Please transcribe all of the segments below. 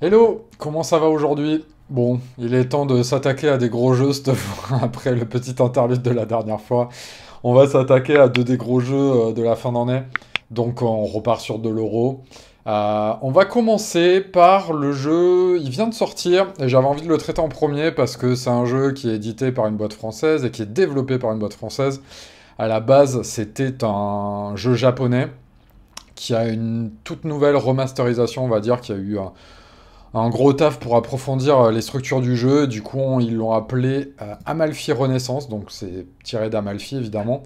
Hello, comment ça va aujourd'hui? Bon, il est temps de s'attaquer à des gros jeux cette fois, après le petit interlude de la dernière fois. On va s'attaquer à deux des gros jeux de la fin d'année. Donc on repart sur de l'euro. On va commencer par le jeu, il vient de sortir, et j'avais envie de le traiter en premier parce que c'est un jeu qui est édité par une boîte française et qui est développé par une boîte française. À la base, c'était un jeu japonais qui a une toute nouvelle remasterisation, on va dire, qui a eu un gros taf pour approfondir les structures du jeu. Du coup, ils l'ont appelé Amalfi Renaissance, donc c'est tiré d'Amalfi évidemment.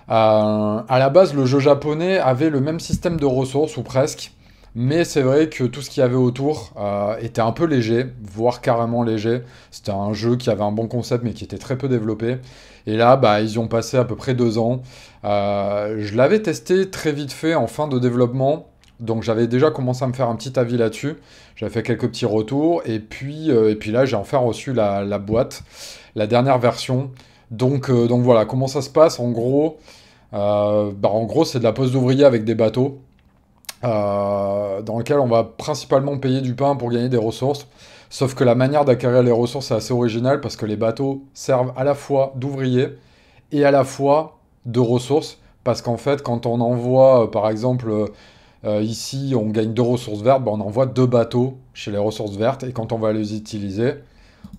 À la base, le jeu japonais avait le même système de ressources, ou presque, mais c'est vrai que tout ce qu'il y avait autour était un peu léger, voire carrément léger. C'était un jeu qui avait un bon concept, mais qui était très peu développé. Et là, bah, ils y ont passé à peu près 2 ans. Je l'avais testé très vite fait en fin de développement, donc j'avais déjà commencé à me faire un petit avis là-dessus. J'avais fait quelques petits retours, et puis là, j'ai enfin reçu la boîte, la dernière version. Donc voilà, comment ça se passe en gros? En gros, c'est de la pose d'ouvrier avec des bateaux, dans lequel on va principalement payer du pain pour gagner des ressources. Sauf que la manière d'acquérir les ressources est assez originale parce que les bateaux servent à la fois d'ouvriers et à la fois de ressources. Parce qu'en fait, quand on envoie, par exemple, ici, on gagne 2 ressources vertes, bah, on envoie 2 bateaux chez les ressources vertes. Et quand on va les utiliser,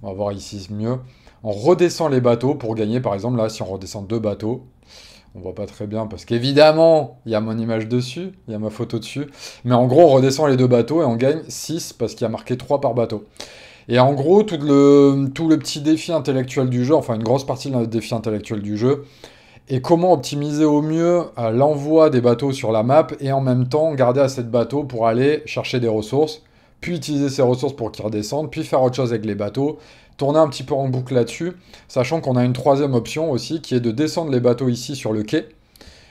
on va voir ici mieux, on redescend les bateaux pour gagner, par exemple, là, si on redescend 2 bateaux, on voit pas très bien parce qu'évidemment, il y a mon image dessus, il y a ma photo dessus. Mais en gros, on redescend les 2 bateaux et on gagne 6 parce qu'il y a marqué 3 par bateau. Et en gros, tout le petit défi intellectuel du jeu, enfin une grosse partie du défi intellectuel du jeu, est comment optimiser au mieux l'envoi des bateaux sur la map et en même temps garder assez de bateaux pour aller chercher des ressources, puis utiliser ces ressources pour qu'ils redescendent, puis faire autre chose avec les bateaux, tourner un petit peu en boucle là-dessus, sachant qu'on a une troisième option aussi qui est de descendre les bateaux ici sur le quai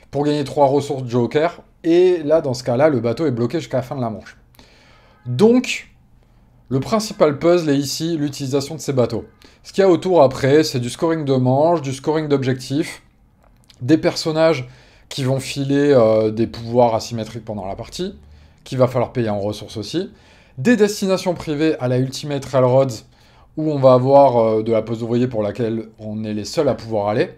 pour gagner 3 ressources joker. Et là, dans ce cas-là, le bateau est bloqué jusqu'à la fin de la manche. Donc, le principal puzzle est ici l'utilisation de ces bateaux. Ce qu'il y a autour après, c'est du scoring de manches, du scoring d'objectifs, des personnages qui vont filer des pouvoirs asymétriques pendant la partie, qu'il va falloir payer en ressources aussi, des destinations privées à la Ultimate Railroads, où on va avoir de la pose d'ouvrier pour laquelle on est les seuls à pouvoir aller.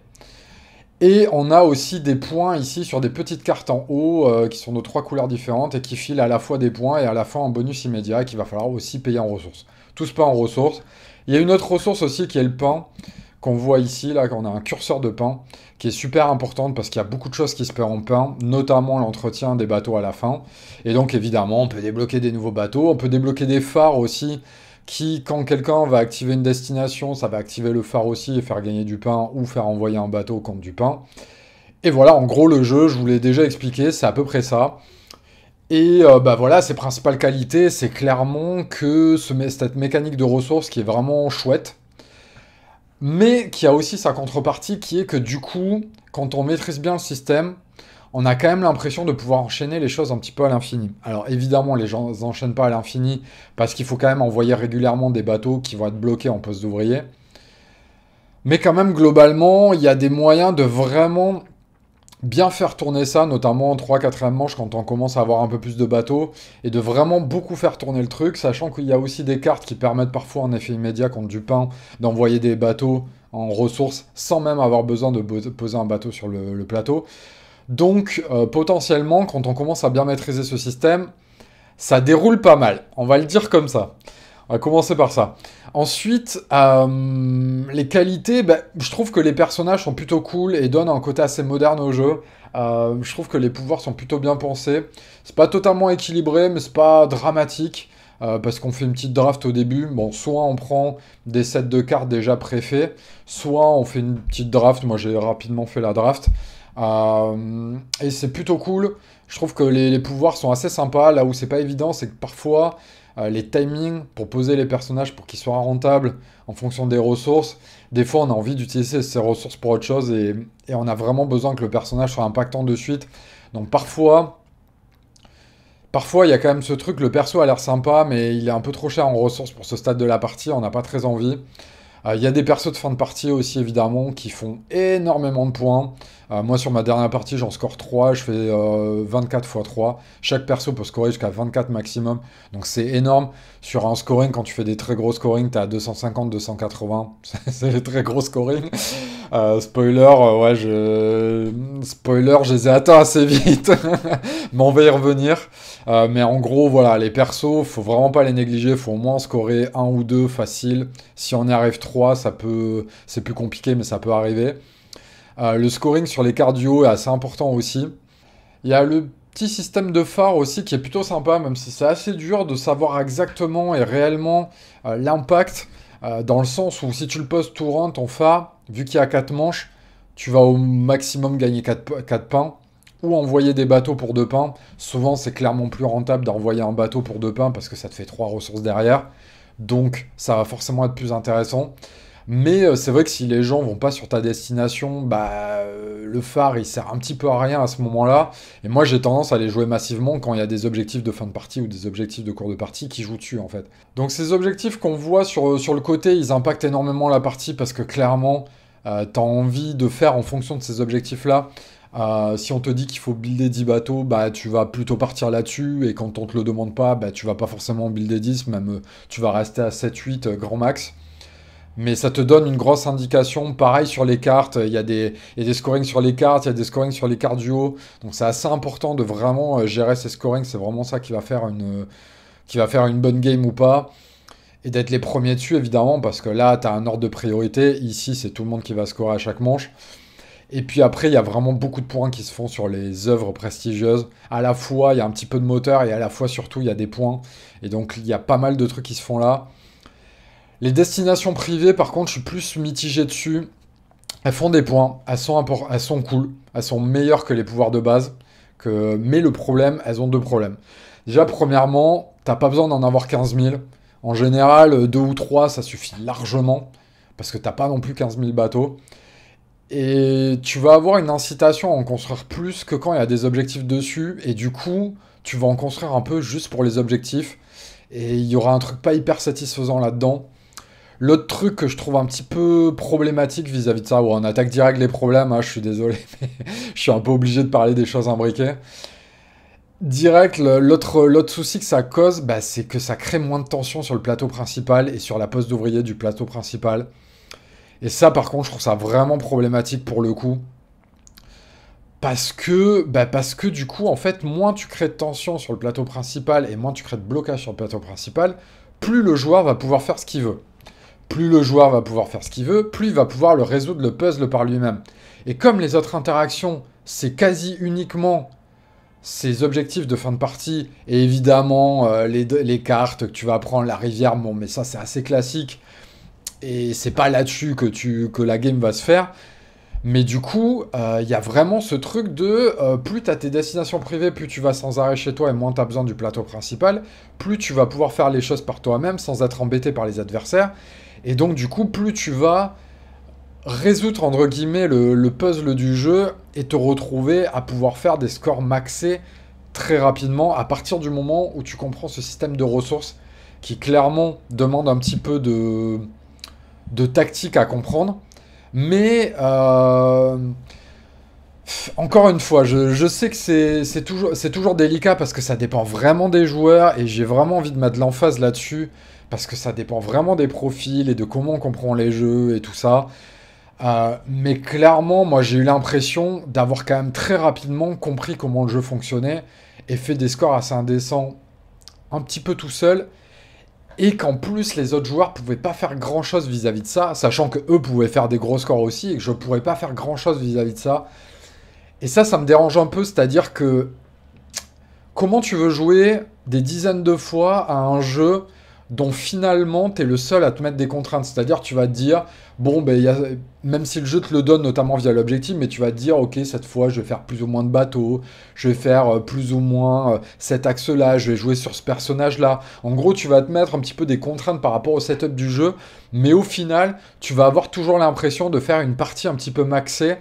Et on a aussi des points ici sur des petites cartes en haut qui sont de 3 couleurs différentes et qui filent à la fois des points et à la fois un bonus immédiat qu'il va falloir aussi payer en ressources. Tout se paie en ressources. Il y a une autre ressource aussi qui est le pain qu'on voit ici, là, quand on a un curseur de pain, qui est super importante parce qu'il y a beaucoup de choses qui se paient en pain, notamment l'entretien des bateaux à la fin. Et donc évidemment, on peut débloquer des nouveaux bateaux, on peut débloquer des phares aussi, qui, quand quelqu'un va activer une destination, ça va activer le phare aussi et faire gagner du pain ou faire envoyer un bateau contre du pain. Et voilà, en gros, le jeu, je vous l'ai déjà expliqué, c'est à peu près ça. Et bah voilà, ses principales qualités, c'est clairement que cette mécanique de ressources qui est vraiment chouette, mais qui a aussi sa contrepartie qui est que du coup, quand on maîtrise bien le système, on a quand même l'impression de pouvoir enchaîner les choses un petit peu à l'infini. Alors évidemment, les gens n'enchaînent pas à l'infini parce qu'il faut quand même envoyer régulièrement des bateaux qui vont être bloqués en poste d'ouvrier. Mais quand même, globalement, il y a des moyens de vraiment bien faire tourner ça, notamment en 3-4e manche quand on commence à avoir un peu plus de bateaux, et de vraiment beaucoup faire tourner le truc, sachant qu'il y a aussi des cartes qui permettent parfois en effet immédiat contre du pain d'envoyer des bateaux en ressources sans même avoir besoin de poser un bateau sur le plateau. Donc potentiellement, quand on commence à bien maîtriser ce système, ça déroule pas mal, on va le dire comme ça. On va commencer par ça. Ensuite, les qualités, bah, je trouve que les personnages sont plutôt cool et donnent un côté assez moderne au jeu. Je trouve que les pouvoirs sont plutôt bien pensés. C'est pas totalement équilibré, mais c'est pas dramatique. Parce qu'on fait une petite draft au début. Bon, soit on prend des sets de cartes déjà préfaits, soit on fait une petite draft. Moi, j'ai rapidement fait la draft. Et c'est plutôt cool. Je trouve que les pouvoirs sont assez sympas. Là où c'est pas évident, c'est que parfois les timings pour poser les personnages pour qu'ils soient rentables en fonction des ressources. Des fois, on a envie d'utiliser ces ressources pour autre chose et on a vraiment besoin que le personnage soit impactant de suite. Donc parfois, il y a quand même ce truc, le perso a l'air sympa, mais il est un peu trop cher en ressources pour ce stade de la partie, on n'a pas très envie. Il y a des persos de fin de partie aussi, évidemment, qui font énormément de points. Moi, sur ma dernière partie, j'en score 3, je fais 24 x 3. Chaque perso peut scorer jusqu'à 24 maximum, donc c'est énorme. Sur un scoring, quand tu fais des très gros scoring, t'es à 250, 280, c'est les très gros scoring. Spoiler, ouais, spoiler, je les ai atteints assez vite, mais on va y revenir. Mais en gros, voilà, les persos, faut vraiment pas les négliger, faut au moins scorer un ou deux facile. Si on y arrive 3, c'est plus compliqué, mais ça peut arriver. Le scoring sur les cardio est assez important aussi. Il y a le petit système de phare aussi qui est plutôt sympa, même si c'est assez dur de savoir exactement et réellement l'impact, dans le sens où si tu le poses tout rond, ton phare, vu qu'il y a 4 manches, tu vas au maximum gagner 4 pains, ou envoyer des bateaux pour 2 pains. Souvent, c'est clairement plus rentable d'envoyer un bateau pour 2 pains, parce que ça te fait 3 ressources derrière. Donc, ça va forcément être plus intéressant. Mais c'est vrai que si les gens vont pas sur ta destination, le phare il sert un petit peu à rien à ce moment-là. Et moi j'ai tendance à les jouer massivement quand il y a des objectifs de fin de partie ou des objectifs de cours de partie qui jouent dessus en fait. Donc ces objectifs qu'on voit sur le côté, ils impactent énormément la partie parce que clairement, t'as envie de faire en fonction de ces objectifs-là. Si on te dit qu'il faut builder 10 bateaux, tu vas plutôt partir là-dessus. Et quand on te le demande pas, tu vas pas forcément builder 10, même tu vas rester à 7-8 grand max. Mais ça te donne une grosse indication. Pareil sur les cartes, il y a des scorings sur les cartes, il y a des scorings sur les cartes duo. Donc c'est assez important de vraiment gérer ces scorings. C'est vraiment ça qui va faire une bonne game ou pas. Et d'être les premiers dessus, évidemment, parce que là, tu as un ordre de priorité. Ici, c'est tout le monde qui va scorer à chaque manche. Et puis après, il y a vraiment beaucoup de points qui se font sur les œuvres prestigieuses. À la fois, il y a un petit peu de moteur et à la fois, surtout, il y a des points. Et donc, il y a pas mal de trucs qui se font là. Les destinations privées, par contre, je suis plus mitigé dessus. Elles font des points, elles sont cool, elles sont meilleures que les pouvoirs de base. Mais le problème, elles ont deux problèmes. Déjà, premièrement, t'as pas besoin d'en avoir 15 000. En général, 2 ou 3, ça suffit largement. Parce que t'as pas non plus 15 000 bateaux. Et tu vas avoir une incitation à en construire plus que quand il y a des objectifs dessus. Et du coup, tu vas en construire un peu juste pour les objectifs. Et il y aura un truc pas hyper satisfaisant là-dedans. L'autre truc que je trouve un petit peu problématique vis-à-vis de ça, où on attaque direct les problèmes, hein, je suis désolé, mais je suis un peu obligé de parler des choses imbriquées. Direct, l'autre souci que ça cause, c'est que ça crée moins de tension sur le plateau principal et sur la poste d'ouvrier du plateau principal. Et ça, par contre, je trouve ça vraiment problématique pour le coup. Parce que du coup, en fait, moins tu crées de tension sur le plateau principal et moins tu crées de blocage sur le plateau principal, plus le joueur va pouvoir faire ce qu'il veut. Plus le joueur va pouvoir faire ce qu'il veut, plus il va pouvoir le résoudre le puzzle par lui-même. Et comme les autres interactions, c'est quasi uniquement ces objectifs de fin de partie, et évidemment les cartes que tu vas prendre, la rivière, bon mais ça c'est assez classique, et c'est pas là-dessus que la game va se faire. Mais du coup, il y a vraiment ce truc de plus tu as tes destinations privées, plus tu vas sans arrêt chez toi et moins tu as besoin du plateau principal, plus tu vas pouvoir faire les choses par toi-même sans être embêté par les adversaires. Et donc du coup, plus tu vas résoudre entre guillemets le puzzle du jeu et te retrouver à pouvoir faire des scores maxés très rapidement à partir du moment où tu comprends ce système de ressources qui clairement demande un petit peu de tactique à comprendre. Mais encore une fois, je sais que c'est toujours délicat parce que ça dépend vraiment des joueurs et j'ai vraiment envie de mettre de l'emphase là-dessus parce que ça dépend vraiment des profils et de comment on comprend les jeux et tout ça. Mais clairement, moi j'ai eu l'impression d'avoir quand même très rapidement compris comment le jeu fonctionnait et fait des scores assez indécents un petit peu tout seul. Et qu'en plus, les autres joueurs pouvaient pas faire grand chose vis-à-vis de ça, sachant que eux pouvaient faire des gros scores aussi et que je pourrais pas faire grand chose vis-à-vis de ça. Et ça me dérange un peu, c'est-à-dire que comment tu veux jouer des dizaines de fois à un jeu dont finalement t'es le seul à te mettre des contraintes. C'est-à-dire tu vas te dire, bon, même si le jeu te le donne notamment via l'objectif, mais tu vas te dire, ok, cette fois je vais faire plus ou moins de bateaux, je vais faire plus ou moins cet axe-là, je vais jouer sur ce personnage-là. En gros, tu vas te mettre un petit peu des contraintes par rapport au setup du jeu, mais au final, tu vas avoir toujours l'impression de faire une partie un petit peu maxée,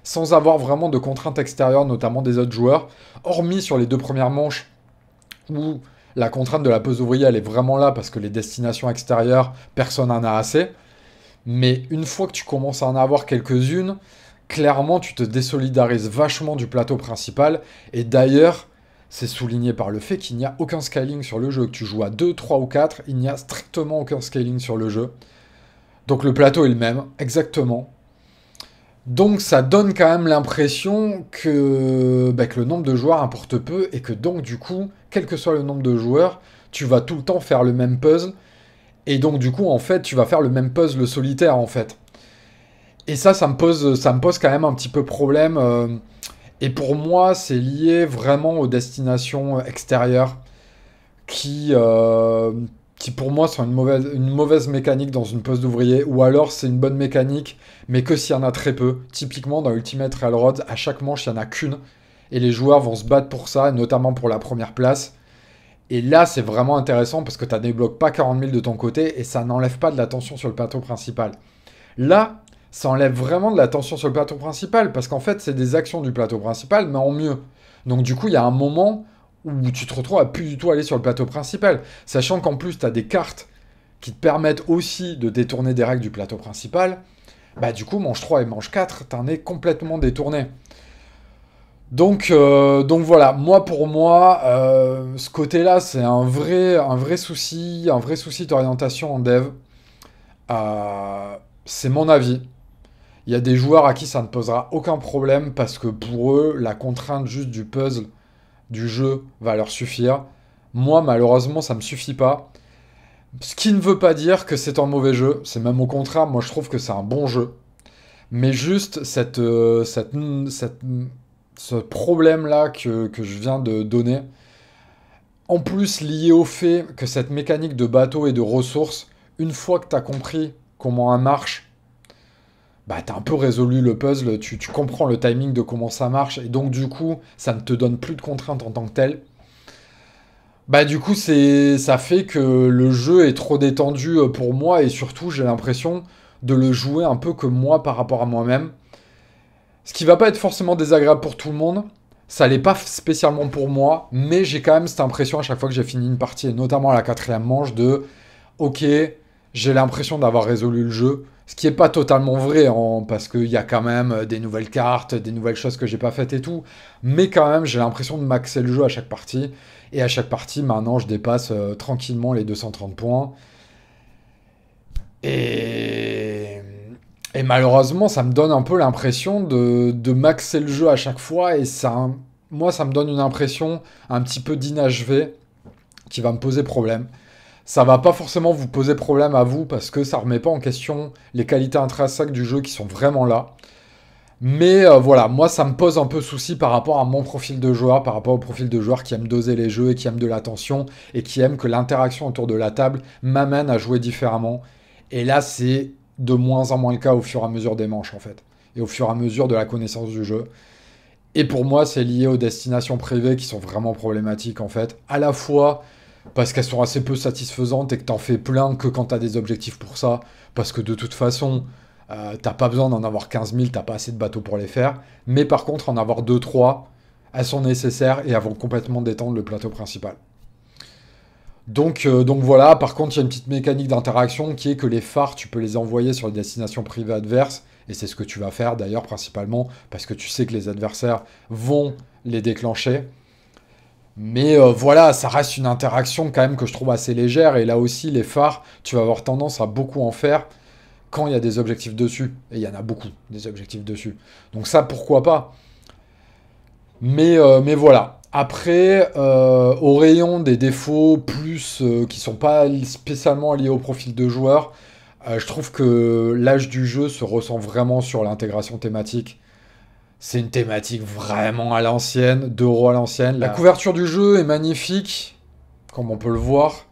sans avoir vraiment de contraintes extérieures, notamment des autres joueurs, hormis sur les 2 premières manches, où la contrainte de la pose ouvrière, elle est vraiment là parce que les destinations extérieures, personne n'en a assez. Mais une fois que tu commences à en avoir quelques-unes, clairement, tu te désolidarises vachement du plateau principal. Et d'ailleurs, c'est souligné par le fait qu'il n'y a aucun scaling sur le jeu. Que tu joues à 2, 3 ou 4, il n'y a strictement aucun scaling sur le jeu. Donc le plateau est le même, exactement. Donc ça donne quand même l'impression que le nombre de joueurs importe peu et que donc du coup, quel que soit le nombre de joueurs, tu vas tout le temps faire le même puzzle. Et donc du coup, en fait, tu vas faire le même puzzle solitaire, en fait. Et ça me pose quand même un petit peu problème. Et pour moi, c'est lié vraiment aux destinations extérieures qui, euh, qui pour moi sont une mauvaise mécanique dans une poste d'ouvrier, ou alors c'est une bonne mécanique, mais que s'il y en a très peu. Typiquement dans Ultimate Railroad, à chaque manche, il n'y en a qu'une, et les joueurs vont se battre pour ça, notamment pour la première place. Et là, c'est vraiment intéressant parce que tu ne débloques pas 40 000 de ton côté, et ça n'enlève pas de la tension sur le plateau principal. Là, ça enlève vraiment de la tension sur le plateau principal, parce qu'en fait, c'est des actions du plateau principal, mais en mieux. Donc du coup, il y a un moment où tu te retrouves à plus du tout aller sur le plateau principal. Sachant qu'en plus, tu as des cartes qui te permettent aussi de détourner des règles du plateau principal. Bah du coup, manche 3 et manche 4, t'en es complètement détourné. Donc voilà, moi pour moi, ce côté-là, c'est un vrai souci d'orientation en dev. C'est mon avis. Il y a des joueurs à qui ça ne posera aucun problème parce que pour eux, la contrainte juste du puzzle du jeu va leur suffire. Moi, malheureusement, ça me suffit pas. Ce qui ne veut pas dire que c'est un mauvais jeu. C'est même au contraire, moi je trouve que c'est un bon jeu. Mais juste ce problème-là que je viens de donner, en plus lié au fait que cette mécanique de bateau et de ressources, une fois que tu as compris comment elle marche, bah t'as un peu résolu le puzzle, tu comprends le timing de comment ça marche, et donc du coup, ça ne te donne plus de contraintes en tant que tel. Bah du coup, ça fait que le jeu est trop détendu pour moi, et surtout, j'ai l'impression de le jouer un peu comme moi par rapport à moi-même. Ce qui va pas être forcément désagréable pour tout le monde, ça l'est pas spécialement pour moi, mais j'ai quand même cette impression à chaque fois que j'ai fini une partie, et notamment à la quatrième manche, de ok, j'ai l'impression d'avoir résolu le jeu. Ce qui est pas totalement vrai, hein, parce qu'il y a quand même des nouvelles cartes, des nouvelles choses que j'ai pas faites et tout. Mais quand même, j'ai l'impression de maxer le jeu à chaque partie. Et à chaque partie, maintenant, je dépasse tranquillement les 230 points. Et... Et malheureusement, ça me donne un peu l'impression de maxer le jeu à chaque fois. Et ça, moi, ça me donne une impression un petit peu d'inachevé qui va me poser problème. Ça va pas forcément vous poser problème à vous parce que ça remet pas en question les qualités intrinsèques du jeu qui sont vraiment là. Mais voilà, moi ça me pose un peu souci par rapport à mon profil de joueur, par rapport au profil de joueur qui aime doser les jeux et qui aime de l'attention et qui aime que l'interaction autour de la table m'amène à jouer différemment. Et là, c'est de moins en moins le cas au fur et à mesure des manches en fait, et au fur et à mesure de la connaissance du jeu. Et pour moi, c'est lié aux destinations privées qui sont vraiment problématiques en fait, à la fois parce qu'elles sont assez peu satisfaisantes et que t'en fais plein que quand t'as des objectifs pour ça, parce que de toute façon, t'as pas besoin d'en avoir 15 000, t'as pas assez de bateaux pour les faire, mais par contre, en avoir deux trois, elles sont nécessaires et elles vont complètement détendre le plateau principal. Donc voilà, par contre, il y a une petite mécanique d'interaction qui est que les phares, tu peux les envoyer sur les destinations privées adverses, et c'est ce que tu vas faire d'ailleurs principalement, parce que tu sais que les adversaires vont les déclencher. Mais voilà, ça reste une interaction quand même que je trouve assez légère. Et là aussi, les phares, tu vas avoir tendance à beaucoup en faire quand il y a des objectifs dessus. Et il y en a beaucoup, des objectifs dessus. Donc ça, pourquoi pas. Mais voilà. Après, au rayon des défauts plus qui sont pas spécialement liés au profil de joueur, je trouve que l'âge du jeu se ressent vraiment sur l'intégration thématique. C'est une thématique vraiment à l'ancienne, d'euro à l'ancienne. La couverture du jeu est magnifique, comme on peut le voir.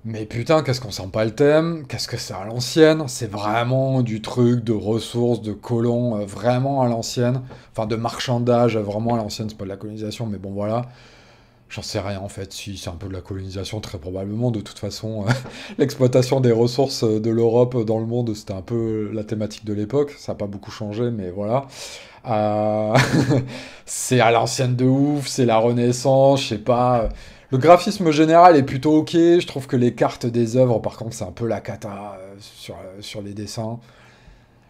Mais putain, qu'est-ce qu'on sent pas le thème? Qu'est-ce que c'est à l'ancienne? C'est vraiment du truc de ressources, de colons, vraiment à l'ancienne. Enfin, de marchandage, vraiment à l'ancienne. C'est pas de la colonisation, mais bon, voilà. J'en sais rien, en fait. Si, c'est un peu de la colonisation, très probablement. De toute façon, l'exploitation des ressources de l'Europe dans le monde, c'était un peu la thématique de l'époque. Ça n'a pas beaucoup changé, mais voilà. Euh, c'est à l'ancienne de ouf, c'est la Renaissance, je sais pas. Le graphisme général est plutôt ok. Je trouve que les cartes des œuvres, par contre, c'est un peu la cata. sur les dessins.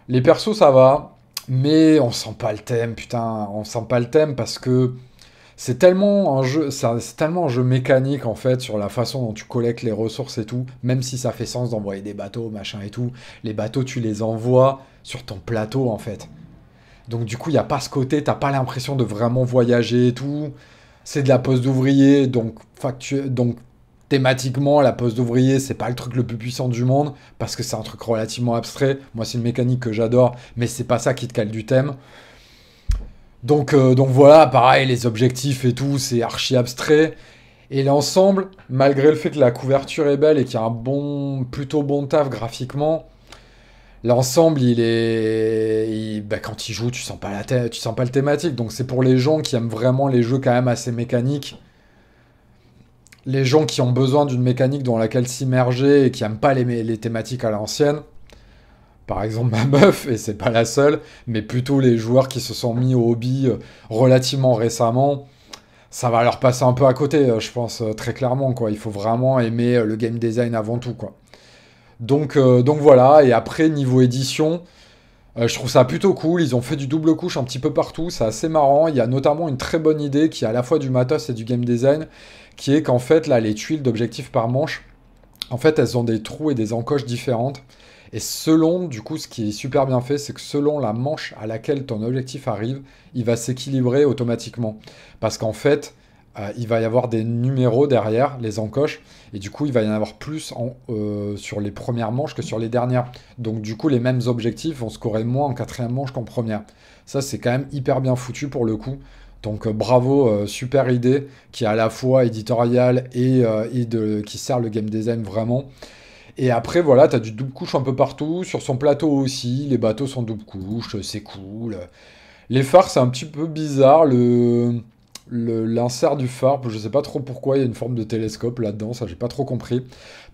Les persos, ça va, mais on sent pas le thème, putain, on sent pas le thème parce que c'est tellement un jeu mécanique en fait sur la façon dont tu collectes les ressources et tout, même si ça fait sens d'envoyer des bateaux, machin et tout. Les bateaux, tu les envoies sur ton plateau en fait. Donc du coup, il n'y a pas ce côté, t'as pas l'impression de vraiment voyager et tout. C'est de la pose d'ouvrier, donc thématiquement, la pose d'ouvrier, c'est pas le truc le plus puissant du monde, parce que c'est un truc relativement abstrait. Moi, c'est une mécanique que j'adore, mais c'est pas ça qui te cale du thème. Donc voilà, pareil, les objectifs et tout, c'est archi abstrait. Et l'ensemble, malgré le fait que la couverture est belle et qu'il y a un plutôt bon taf graphiquement, l'ensemble, quand il joue, tu sens pas tu sens pas le thématique. Donc c'est pour les gens qui aiment vraiment les jeux quand même assez mécaniques, les gens qui ont besoin d'une mécanique dans laquelle s'immerger et qui aiment pas les thématiques à l'ancienne. Par exemple, ma meuf, et c'est pas la seule, mais plutôt les joueurs qui se sont mis au hobby relativement récemment, ça va leur passer un peu à côté, je pense, très clairement, quoi. Il faut vraiment aimer le game design avant tout, quoi. Donc voilà, et après, niveau édition, je trouve ça plutôt cool. Ils ont fait du double couche un petit peu partout, c'est assez marrant. Il y a notamment une très bonne idée qui est à la fois du matos et du game design, qui est qu'en fait, là, les tuiles d'objectifs par manche, en fait, elles ont des trous et des encoches différentes. Et selon, du coup, ce qui est super bien fait, c'est que selon la manche à laquelle ton objectif arrive, il va s'équilibrer automatiquement. Parce qu'en fait, il va y avoir des numéros derrière les encoches, et du coup, il va y en avoir plus sur les premières manches que sur les dernières. Donc, du coup, les mêmes objectifs vont scorer moins en quatrième manche qu'en première. Ça, c'est quand même hyper bien foutu pour le coup. Donc, bravo, super idée, qui est à la fois éditoriale et qui sert le game design vraiment. Et après, voilà, t'as du double couche un peu partout. Sur son plateau aussi, les bateaux sont double couche, c'est cool. Les phares, c'est un petit peu bizarre. L'insert du phare, je sais pas trop pourquoi, il y a une forme de télescope là-dedans, ça j'ai pas trop compris.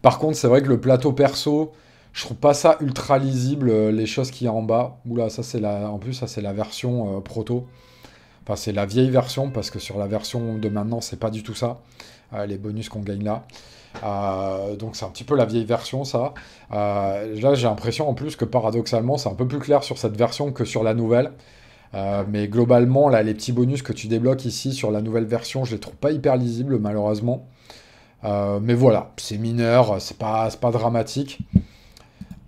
Par contre, c'est vrai que le plateau perso, je trouve pas ça ultra lisible, les choses qu'il y a en bas. Oula, en plus, ça c'est la version proto. Enfin, c'est la vieille version, parce que sur la version de maintenant, c'est pas du tout ça. Les bonus qu'on gagne là. Donc c'est un petit peu la vieille version ça. Là j'ai l'impression en plus que paradoxalement c'est un peu plus clair sur cette version que sur la nouvelle. Mais globalement là les petits bonus que tu débloques ici sur la nouvelle version je les trouve pas hyper lisibles malheureusement. Mais voilà, c'est mineur, c'est pas dramatique.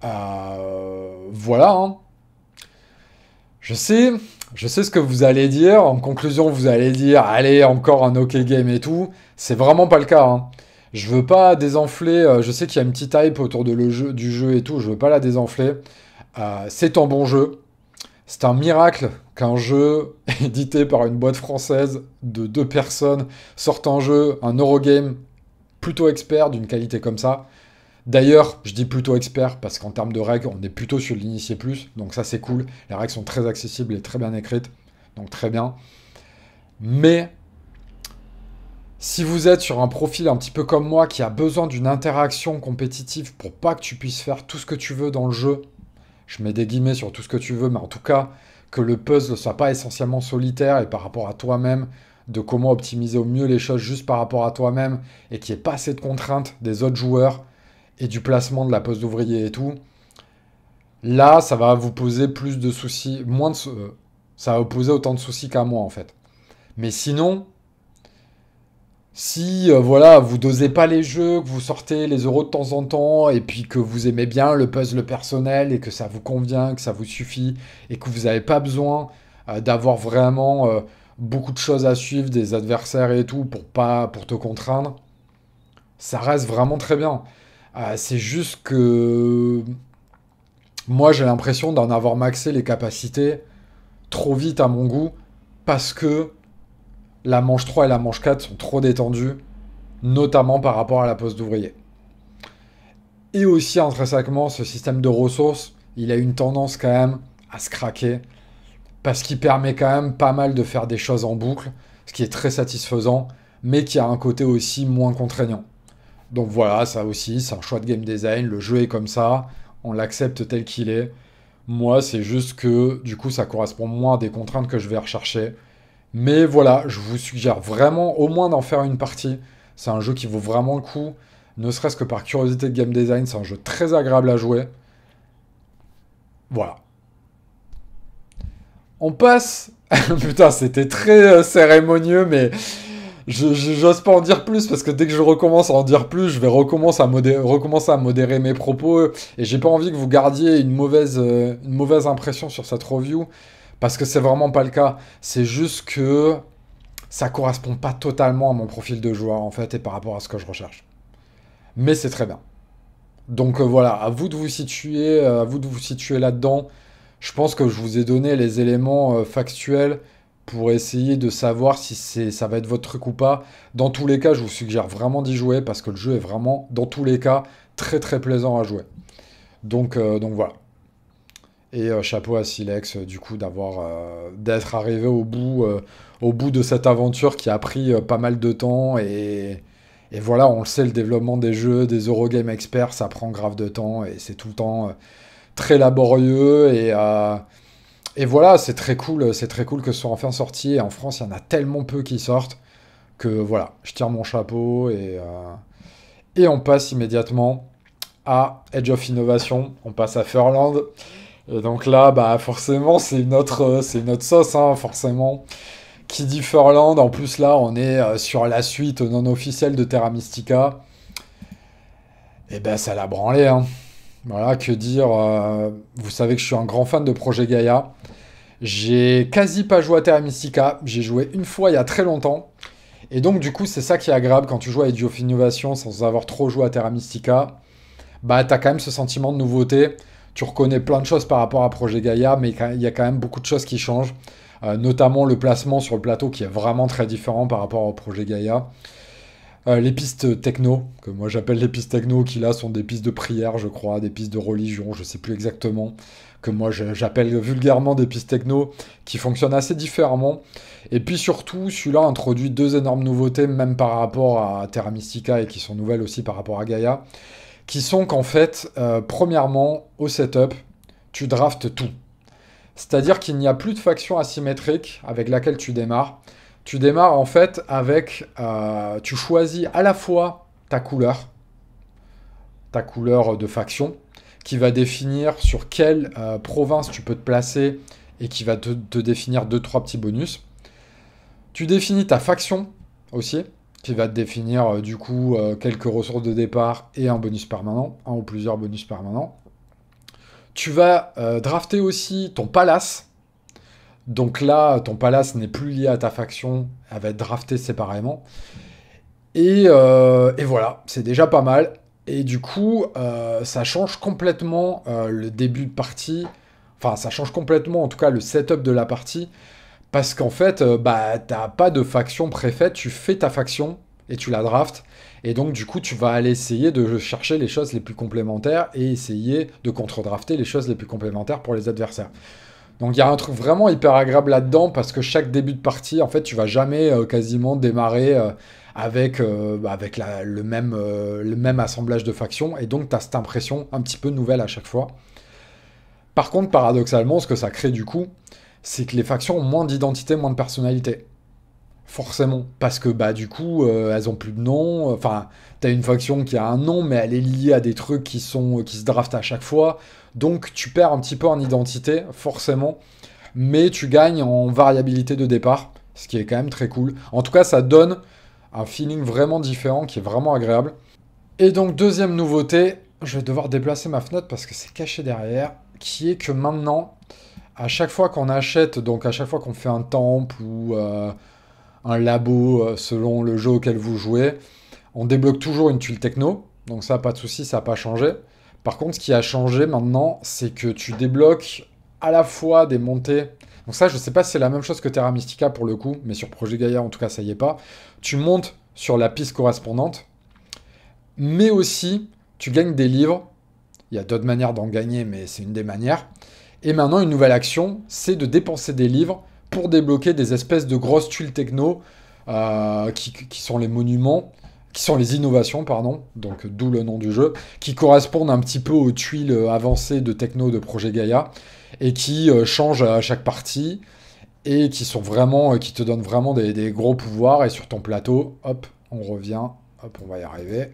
Voilà, hein. Je sais, je sais ce que vous allez dire. En conclusion, vous allez dire, allez, encore un OK game et tout. C'est vraiment pas le cas, hein. Je veux pas désenfler. Je sais qu'il y a une petite hype autour du jeu et tout. Je veux pas la désenfler. C'est un bon jeu. C'est un miracle qu'un jeu édité par une boîte française de deux personnes sorte un jeu, un Eurogame plutôt expert d'une qualité comme ça. D'ailleurs, je dis plutôt expert parce qu'en termes de règles, on est plutôt sur l'initié plus, donc ça c'est cool. Les règles sont très accessibles et très bien écrites, donc très bien. Mais si vous êtes sur un profil un petit peu comme moi qui a besoin d'une interaction compétitive pour pas que tu puisses faire tout ce que tu veux dans le jeu, je mets des guillemets sur tout ce que tu veux, mais en tout cas que le puzzle ne soit pas essentiellement solitaire et par rapport à toi-même, de comment optimiser au mieux les choses juste par rapport à toi-même et qu'il n'y ait pas assez de contraintes des autres joueurs et du placement de la pose d'ouvrier et tout, là, ça va vous poser plus de soucis, ça va vous poser autant de soucis qu'à moi, en fait. Mais sinon, si, voilà, vous dosez pas les jeux, que vous sortez les euros de temps en temps, et puis que vous aimez bien le puzzle personnel, et que ça vous convient, que ça vous suffit, et que vous n'avez pas besoin d'avoir vraiment beaucoup de choses à suivre, des adversaires et tout, pour te contraindre, ça reste vraiment très bien. C'est juste que moi j'ai l'impression d'en avoir maxé les capacités trop vite à mon goût parce que la manche 3 et la manche 4 sont trop détendues, notamment par rapport à la pose d'ouvrier. Et aussi intrinsèquement, ce système de ressources, il a une tendance quand même à se craquer parce qu'il permet quand même pas mal de faire des choses en boucle, ce qui est très satisfaisant, mais qui a un côté aussi moins contraignant. Donc voilà, ça aussi, c'est un choix de game design, le jeu est comme ça, on l'accepte tel qu'il est. Moi, c'est juste que, du coup, ça correspond moins à des contraintes que je vais rechercher. Mais voilà, je vous suggère vraiment au moins d'en faire une partie. C'est un jeu qui vaut vraiment le coup. ne serait-ce que par curiosité de game design, c'est un jeu très agréable à jouer. Voilà. On passe... Putain, c'était très cérémonieux, mais j'ose pas en dire plus, parce que dès que je recommence à en dire plus, je vais recommencer à modérer mes propos, et j'ai pas envie que vous gardiez une mauvaise impression sur cette review, parce que c'est vraiment pas le cas. C'est juste que ça correspond pas totalement à mon profil de joueur, en fait, et par rapport à ce que je recherche. Mais c'est très bien. Donc voilà, à vous de vous situer, à vous de vous situer là-dedans. Je pense que je vous ai donné les éléments factuels pour essayer de savoir si ça va être votre truc ou pas. Dans tous les cas, je vous suggère vraiment d'y jouer parce que le jeu est vraiment, dans tous les cas, très très plaisant à jouer. Donc voilà. Et chapeau à Silex, du coup, d'être arrivé au bout de cette aventure qui a pris pas mal de temps. Et voilà, on le sait, le développement des jeux, des Eurogame experts, ça prend grave de temps et c'est tout le temps très laborieux. Et voilà, c'est très cool que ce soit enfin sorti. Et en France, il y en a tellement peu qui sortent que voilà, je tire mon chapeau et on passe immédiatement à Edge of Innovation. On passe à Furland. Et donc là, bah forcément, c'est une autre sauce, hein, forcément. Qui dit Furland, en plus là, on est sur la suite non officielle de Terra Mystica. Et ben, ça l'a branlé, hein. Voilà, que dire. Vous savez que je suis un grand fan de Projet Gaïa. J'ai quasi pas joué à Terra Mystica. J'ai joué une fois il y a très longtemps. Et donc, du coup, c'est ça qui est agréable quand tu joues à Age of Innovation sans avoir trop joué à Terra Mystica. Bah, t'as quand même ce sentiment de nouveauté. Tu reconnais plein de choses par rapport à Projet Gaïa, mais il y a quand même beaucoup de choses qui changent. Notamment le placement sur le plateau qui est vraiment très différent par rapport au Projet Gaïa. Les pistes techno, que moi j'appelle les pistes techno, qui là sont des pistes de prière, je crois, des pistes de religion, je sais plus exactement, que moi j'appelle vulgairement des pistes techno, qui fonctionnent assez différemment. Et puis surtout, celui-là introduit deux énormes nouveautés, même par rapport à Terra Mystica, et qui sont nouvelles aussi par rapport à Gaïa, qui sont qu'en fait, premièrement, au setup, tu draftes tout. C'est-à-dire qu'il n'y a plus de faction asymétrique avec laquelle tu démarres. Tu démarres en fait avec... tu choisis à la fois ta couleur de faction, qui va définir sur quelle province tu peux te placer et qui va te définir deux trois petits bonus. Tu définis ta faction aussi, qui va te définir du coup quelques ressources de départ et un bonus permanent, un ou plusieurs bonus permanents. Tu vas drafter aussi ton palace. Donc là, ton palace n'est plus lié à ta faction, elle va être draftée séparément. Et voilà, c'est déjà pas mal. Et du coup, ça change complètement le début de partie. Enfin, ça change complètement, en tout cas, le setup de la partie. Parce qu'en fait, bah, t'as pas de faction préfaite, tu fais ta faction et tu la draftes. Et donc, du coup, tu vas aller essayer de chercher les choses les plus complémentaires et essayer de contre-drafter les choses les plus complémentaires pour les adversaires. Donc, il y a un truc vraiment hyper agréable là-dedans parce que chaque début de partie, en fait, tu vas jamais quasiment démarrer avec le même assemblage de factions. Et donc, tu as cette impression un petit peu nouvelle à chaque fois. Par contre, paradoxalement, ce que ça crée du coup, c'est que les factions ont moins d'identité, moins de personnalité. Forcément. Parce que bah du coup, elles ont plus de nom. Enfin, t'as une faction qui a un nom, mais elle est liée à des trucs qui se draftent à chaque fois. Donc tu perds un petit peu en identité, forcément. Mais tu gagnes en variabilité de départ, ce qui est quand même très cool. En tout cas, ça donne un feeling vraiment différent, qui est vraiment agréable. Et donc, deuxième nouveauté, je vais devoir déplacer ma fenêtre parce que c'est caché derrière, qui est que maintenant, à chaque fois qu'on achète, donc à chaque fois qu'on fait un temple ou un labo selon le jeu auquel vous jouez, on débloque toujours une tuile techno. Donc ça, pas de souci, ça n'a pas changé. Par contre, ce qui a changé maintenant, c'est que tu débloques à la fois des montées. Donc ça, je ne sais pas si c'est la même chose que Terra Mystica pour le coup, mais sur Projet Gaïa, en tout cas, ça y est pas. Tu montes sur la piste correspondante, mais aussi, tu gagnes des livres. Il y a d'autres manières d'en gagner, mais c'est une des manières. Et maintenant, une nouvelle action, c'est de dépenser des livres pour débloquer des espèces de grosses tuiles techno qui sont les monuments, qui sont les innovations, pardon, donc d'où le nom du jeu, qui correspondent un petit peu aux tuiles avancées de techno de Projet Gaïa et qui changent à chaque partie et qui sont vraiment, qui te donnent vraiment des gros pouvoirs. Et sur ton plateau, hop, on revient, hop, on va y arriver.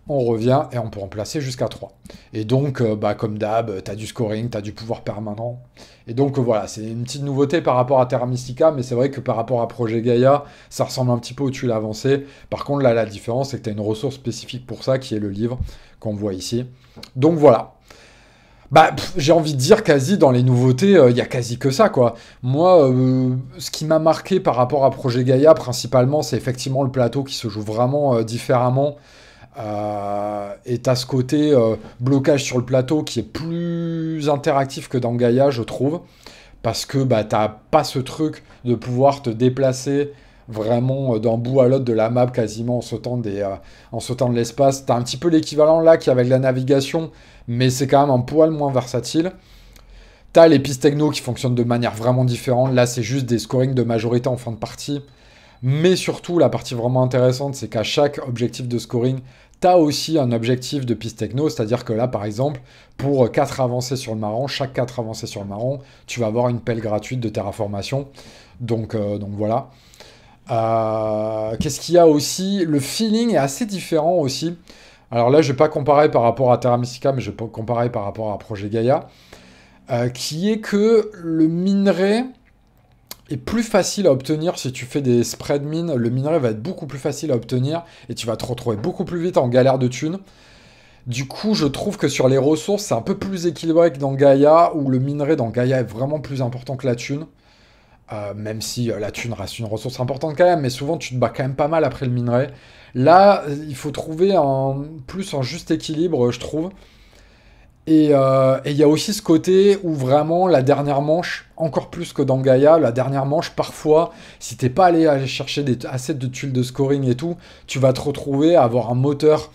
on revient et on peut en placer jusqu'à 3. Et donc, bah, comme d'hab, tu as du scoring, tu as du pouvoir permanent. Et donc, voilà, c'est une petite nouveauté par rapport à Terra Mystica, mais c'est vrai que par rapport à Projet Gaia, ça ressemble un petit peu au tuile avancé. Par contre, là, la différence, c'est que tu as une ressource spécifique pour ça, qui est le livre qu'on voit ici. Donc, voilà. Bah, j'ai envie de dire quasi dans les nouveautés, il y a quasi que ça, quoi. Moi, ce qui m'a marqué par rapport à Projet Gaia, principalement, c'est effectivement le plateau qui se joue vraiment différemment. Et t'as ce côté blocage sur le plateau qui est plus interactif que dans Gaia, je trouve. Parce que bah, t'as pas ce truc de pouvoir te déplacer vraiment d'un bout à l'autre de la map quasiment en sautant de l'espace. T'as un petit peu l'équivalent là qui est avec la navigation, mais c'est quand même un poil moins versatile. T'as les pistes techno qui fonctionnent de manière vraiment différente. Là, c'est juste des scorings de majorité en fin de partie. Mais surtout, la partie vraiment intéressante, c'est qu'à chaque objectif de scoring, tu as aussi un objectif de piste techno, c'est-à-dire que là, par exemple, pour 4 avancées sur le marron, chaque 4 avancées sur le marron, tu vas avoir une pelle gratuite de terraformation. Donc voilà. Qu'est-ce qu'il y a aussi? Le feeling est assez différent aussi. Alors là, je vais pas comparer par rapport à Terra Mystica, mais je vais comparer par rapport à Projet Gaia, qui est que le minerai est plus facile à obtenir si tu fais des spread mines. Le minerai va être beaucoup plus facile à obtenir et tu vas te retrouver beaucoup plus vite en galère de thunes. Du coup, je trouve que sur les ressources, c'est un peu plus équilibré que dans Gaia, où le minerai dans Gaia est vraiment plus important que la thune. Même si la thune reste une ressource importante quand même, mais souvent tu te bats quand même pas mal après le minerai. Là, il faut trouver plus un juste équilibre, je trouve. Et il y a aussi ce côté où vraiment la dernière manche, encore plus que dans Gaia, la dernière manche, parfois, si t'es pas allé chercher assez de tuiles de scoring et tout, tu vas te retrouver à avoir un moteur,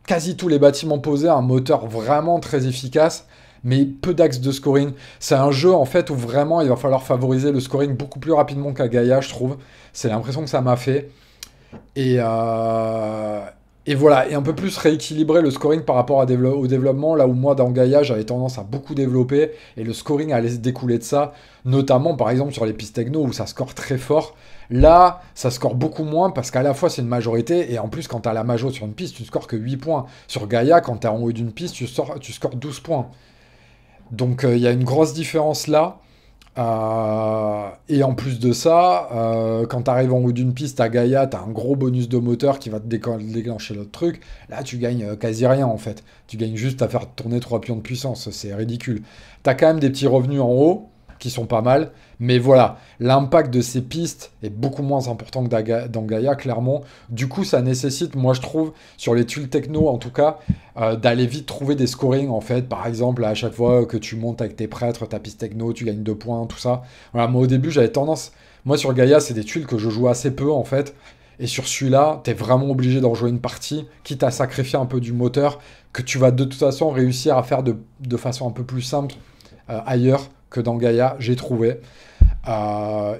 quasi tous les bâtiments posés, un moteur vraiment très efficace, mais peu d'axes de scoring. C'est un jeu en fait où vraiment il va falloir favoriser le scoring beaucoup plus rapidement qu'à Gaia, je trouve. C'est l'impression que ça m'a fait. Et, euh, et voilà, et un peu plus rééquilibrer le scoring par rapport au développement, là où moi dans Gaia j'avais tendance à beaucoup développer, et le scoring allait se découler de ça, notamment par exemple sur les pistes techno où ça score très fort. Là, ça score beaucoup moins parce qu'à la fois c'est une majorité, et en plus quand t'as la majo sur une piste, tu scores que 8 points. Sur Gaia, quand t'es en haut d'une piste, tu scores 12 points. Donc il y a une grosse différence là. Et en plus de ça, quand tu arrives en haut d'une piste à Gaia, tu as un gros bonus de moteur qui va te déclencher l'autre truc. Là, tu gagnes quasi rien en fait. Tu gagnes juste à faire tourner 3 pions de puissance. C'est ridicule. Tu as quand même des petits revenus en haut qui sont pas mal. Mais voilà, l'impact de ces pistes est beaucoup moins important que dans Gaia, clairement. Du coup, ça nécessite, moi je trouve, sur les tuiles techno en tout cas, d'aller vite trouver des scorings en fait. Par exemple, à chaque fois que tu montes avec tes prêtres, ta piste techno, tu gagnes 2 points, tout ça. Voilà, moi au début, j'avais tendance. Moi sur Gaia, c'est des tuiles que je joue assez peu en fait. Et sur celui-là, t'es vraiment obligé d'en jouer une partie, quitte à sacrifier un peu du moteur, que tu vas de toute façon réussir à faire de façon un peu plus simple ailleurs que dans Gaia, j'ai trouvé.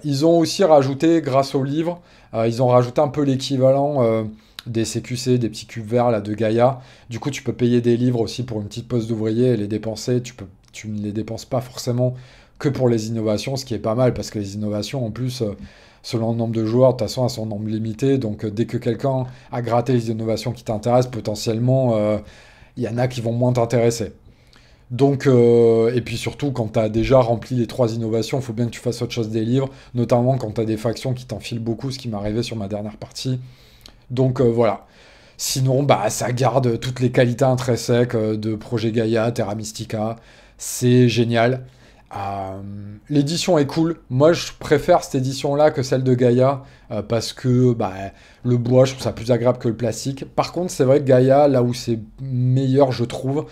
Ils ont aussi rajouté, grâce au livre, ils ont rajouté un peu l'équivalent des CQC, des petits cubes verts là, de Gaia. Du coup, tu peux payer des livres aussi pour une petite poste d'ouvrier et les dépenser. Tu ne les dépenses pas forcément que pour les innovations, ce qui est pas mal parce que les innovations, en plus, selon le nombre de joueurs, de toute façon, elles sont en nombre limité. Donc, dès que quelqu'un a gratté les innovations qui t'intéressent, potentiellement, il y en a qui vont moins t'intéresser. Donc, et puis surtout, quand tu as déjà rempli les 3 innovations, il faut bien que tu fasses autre chose des livres, notamment quand tu as des factions qui t'enfilent beaucoup, ce qui m'est arrivé sur ma dernière partie. Donc voilà. Sinon, bah, ça garde toutes les qualités intrinsèques de Projet Gaia, Terra Mystica. C'est génial. L'édition est cool. Moi, je préfère cette édition-là que celle de Gaia parce que bah, le bois, je trouve ça plus agréable que le plastique. Par contre, c'est vrai que Gaia, là où c'est meilleur, je trouve,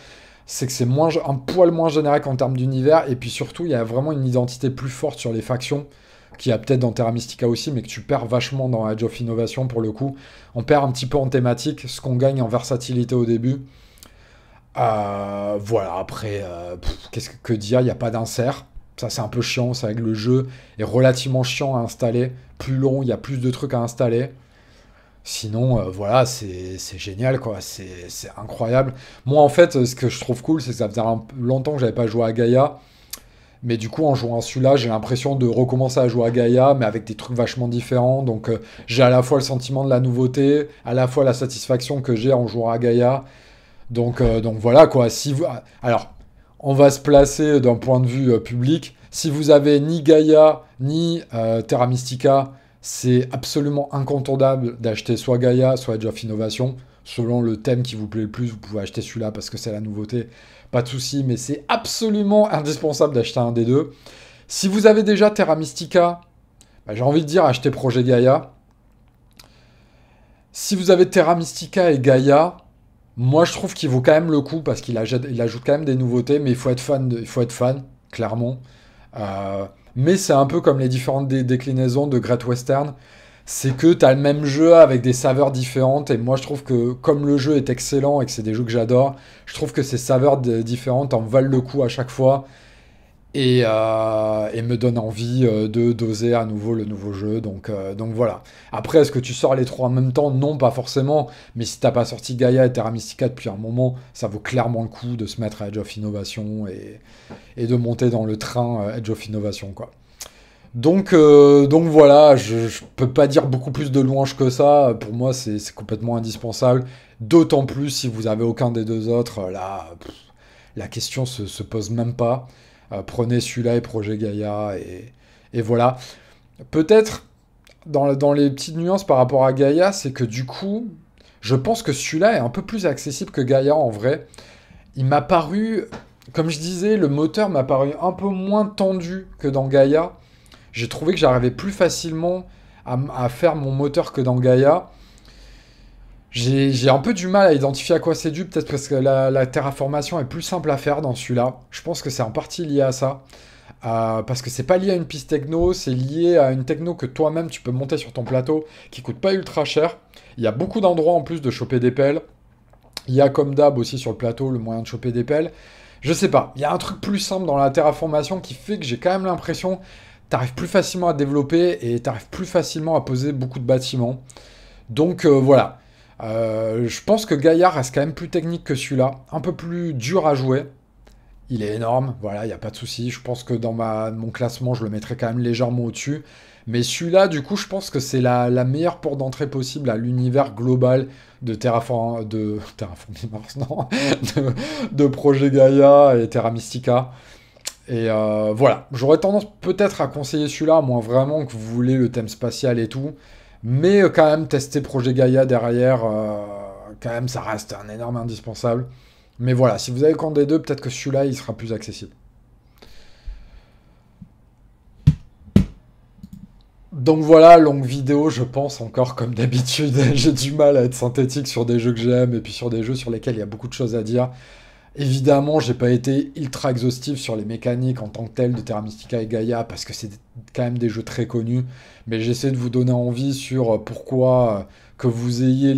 c'est que c'est un poil moins générique en termes d'univers, et puis surtout, il y a vraiment une identité plus forte sur les factions, qui a peut-être dans Terra Mystica aussi, mais que tu perds vachement dans Age of Innovation pour le coup. On perd un petit peu en thématique, ce qu'on gagne en versatilité au début. Voilà, après, qu'est-ce que dire, il n'y a pas d'insert. Ça, c'est un peu chiant, c'est vrai que le jeu est relativement chiant à installer. Plus long, il y a plus de trucs à installer. Sinon, voilà, c'est génial, quoi. C'est incroyable. Moi, en fait, ce que je trouve cool, c'est que ça faisait longtemps que j'avais pas joué à Gaia. Mais du coup, en jouant à celui-là, j'ai l'impression de recommencer à jouer à Gaïa, mais avec des trucs vachement différents. Donc, j'ai à la fois le sentiment de la nouveauté, à la fois la satisfaction que j'ai en jouant à Gaïa. Donc voilà quoi. Si vous... Alors, on va se placer d'un point de vue public. Si vous avez ni Gaïa ni Terra Mystica, c'est absolument incontournable d'acheter soit Gaïa, soit Age of Innovation. Selon le thème qui vous plaît le plus, vous pouvez acheter celui-là parce que c'est la nouveauté. Pas de souci, mais c'est absolument indispensable d'acheter un des deux. Si vous avez déjà Terra Mystica, bah, j'ai envie de dire achetez Projet Gaïa. Si vous avez Terra Mystica et Gaïa, moi je trouve qu'il vaut quand même le coup parce il ajoute quand même des nouveautés, mais il faut être fan, il faut être fan, clairement. Mais c'est un peu comme les différentes déclinaisons de Great Western. C'est que tu as le même jeu avec des saveurs différentes. Et moi, je trouve que comme le jeu est excellent et que c'est des jeux que j'adore, je trouve que ces saveurs différentes en valent le coup à chaque fois. Et me donne envie de doser à nouveau le nouveau jeu. Donc voilà. Après, est-ce que tu sors les trois en même temps? Non, pas forcément. Mais si t'as pas sorti Gaïa et Terra Mystica depuis un moment, ça vaut clairement le coup de se mettre à Edge of Innovation et de monter dans le train Edge of Innovation, quoi. Donc voilà, je peux pas dire beaucoup plus de louanges que ça. Pour moi, c'est complètement indispensable. D'autant plus si vous avez aucun des deux autres. Là, la question se pose même pas. Prenez celui-là et Projet Gaïa. Et voilà. Peut-être, dans les petites nuances par rapport à Gaïa, c'est que du coup, je pense que celui-là est un peu plus accessible que Gaïa en vrai. Il m'a paru, comme je disais, le moteur m'a paru un peu moins tendu que dans Gaïa. J'ai trouvé que j'arrivais plus facilement à faire mon moteur que dans Gaïa. J'ai un peu du mal à identifier à quoi c'est dû, peut-être parce que la terraformation est plus simple à faire dans celui-là. Je pense que c'est en partie lié à ça. Parce que c'est pas lié à une piste techno, c'est lié à une techno que toi-même tu peux monter sur ton plateau, qui coûte pas ultra cher. Il y a beaucoup d'endroits en plus de choper des pelles. Il y a comme d'hab aussi sur le plateau le moyen de choper des pelles. Je sais pas, il y a un truc plus simple dans la terraformation qui fait que j'ai quand même l'impression t'arrives plus facilement à développer et t'arrives plus facilement à poser beaucoup de bâtiments. Donc voilà. Je pense que Gaïa reste quand même plus technique que celui-là, un peu plus dur à jouer. Il est énorme, voilà, il n'y a pas de souci. Je pense que dans mon classement, je le mettrais quand même légèrement au-dessus. Mais celui-là, du coup, je pense que c'est la meilleure porte d'entrée possible à l'univers global de Terraforming Mars, non, de Projet Gaïa et Terra Mystica. Et voilà, j'aurais tendance peut-être à conseiller celui-là, à moins vraiment que vous voulez le thème spatial et tout. Mais quand même, tester Projet Gaïa derrière, quand même, ça reste un énorme indispensable. Mais voilà, si vous avez le camp des deux, peut-être que celui-là, il sera plus accessible. Donc voilà, longue vidéo, je pense encore comme d'habitude. J'ai du mal à être synthétique sur des jeux que j'aime et puis sur des jeux sur lesquels il y a beaucoup de choses à dire. Évidemment, j'ai pas été ultra exhaustif sur les mécaniques en tant que telles de Terra Mystica et Gaïa parce que c'est quand même des jeux très connus. Mais j'essaie de vous donner envie sur pourquoi que vous ayez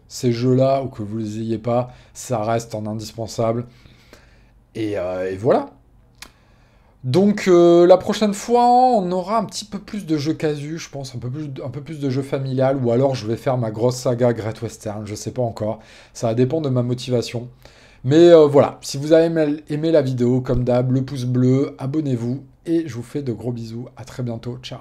ces jeux-là ou que vous les ayez pas, ça reste en indispensable. Et voilà. Donc la prochaine fois, on aura un petit peu plus de jeux casus, je pense, un peu plus de jeux familial, ou alors je vais faire ma grosse saga Great Western, je sais pas encore. Ça va dépendre de ma motivation. Mais voilà, si vous avez aimé la vidéo, comme d'hab, le pouce bleu, abonnez-vous, et je vous fais de gros bisous. À très bientôt, ciao.